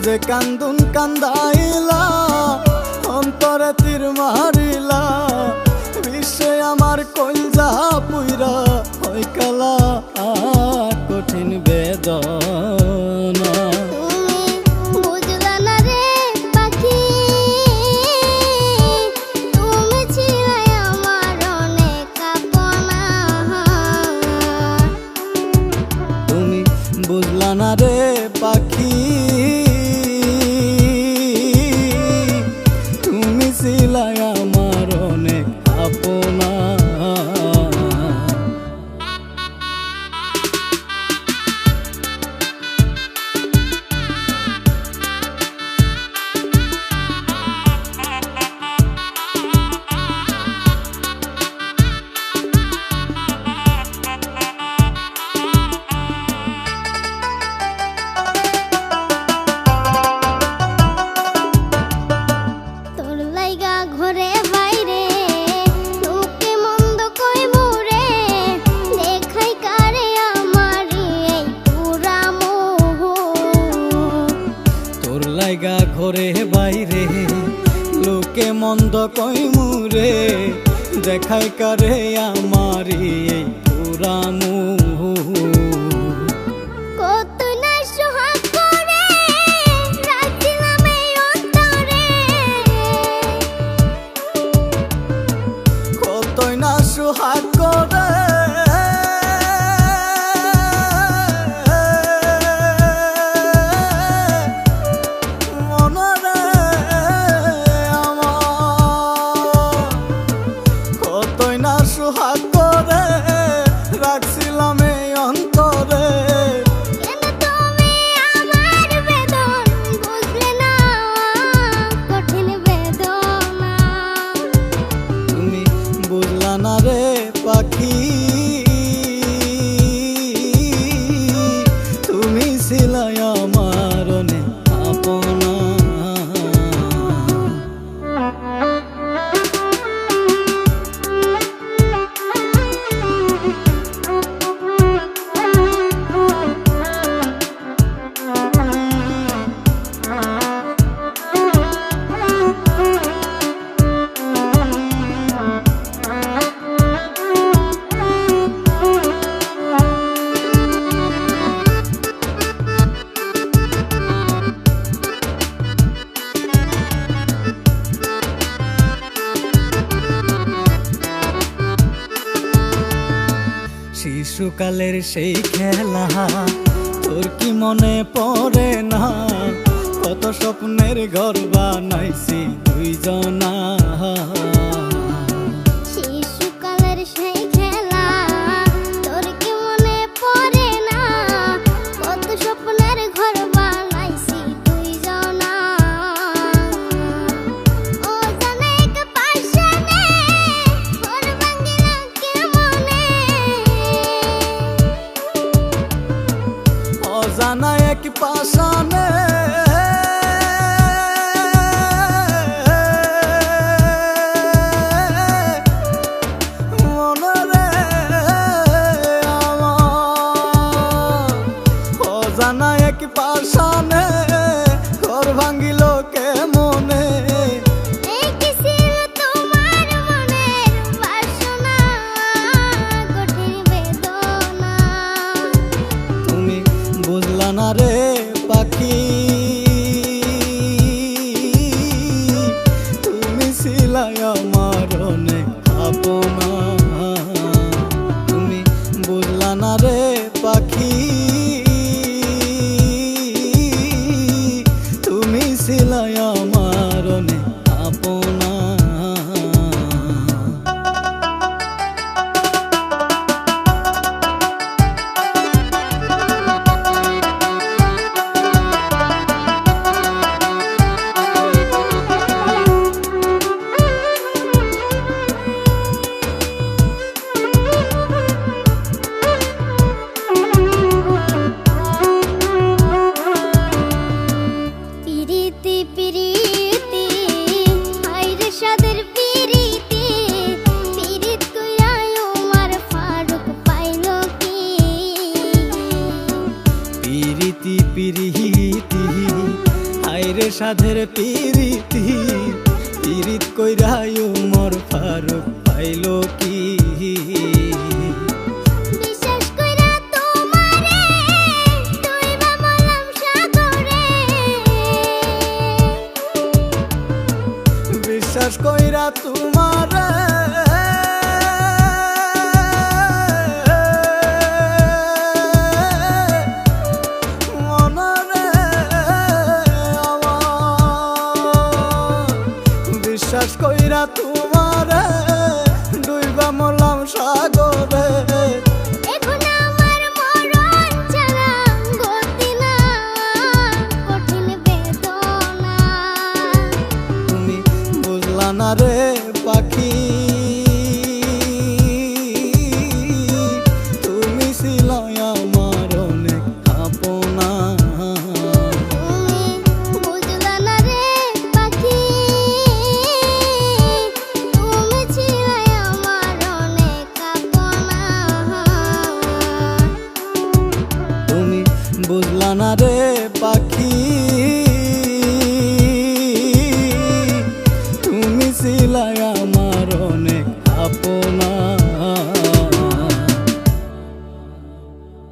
যে কান্দুন কান্দাইলা অন্তরে তীর মারিলা বিশ্বে আমার কলজা পুইরা হয় কালা কঠিন বেদনা। বুঝলা না রে পাখি তুমি ছিলাই আমার অনেক আপনা। ঘরে বাইরে লোকে মন্দ কই মুরে দেখাই কারে আমারি এই পুরা মোহ। তোর লাইগা ঘরে বাইরে লোকে মন্দ কই মুরে দেখাই কারে আমারি এই পুরা মোহ। সোহাগ করে মনরে আমার কতই না সোহাগ করে রাখছিলাম এই অন্তরে। না রে পাখি তুমি ছিলাই আমার অনেক আপনা। শিশুকালের সেই খেলা তোর কি মনে পড়ে না? কত স্বপ্নের ঘর বানাইছি দুইজনা। শিশুকালের সেই খেলা তোর কি মনে পড়ে না? কত স্বপ্নের ঘর বানাইছি দুইজনা। ও জানে এক পাশানে ঘর ভাঙিলা কেমনে? অজানা এক পাশানে মনরে আমার অজানা এক পাশানে ঘর ভাঙিল কেমনে? বুঝলা না রে পাখি তুমি ছিলাই আমার অনেক আপনা। তুমি বুঝলা না রে পাখি তুমি ছিলাই আমার অনেক আপনা। হায়রে সাধের পিরিতি পিরিত কইরাই উমর ফারুক পাইলো কি বিশ্বাস কইরা তোমারে তুইবা বললাম সাগরে বিশ্বাস কইরা তোমারে মনরে আমার বিশ্বাস কইরা তোমারে ডুইবা মরলাম সাগরে এখন আমার মরণ ছাড়া গতি না কঠিন বেদনা তুমি বুঝলা না রে পাখি তুমি ছিলাই আমার অনেক আপনা তুমি বুঝলা না রে পাখি তুমি ছিলে আমার অনেক আপনা তুমি বুঝলা না রে পাখি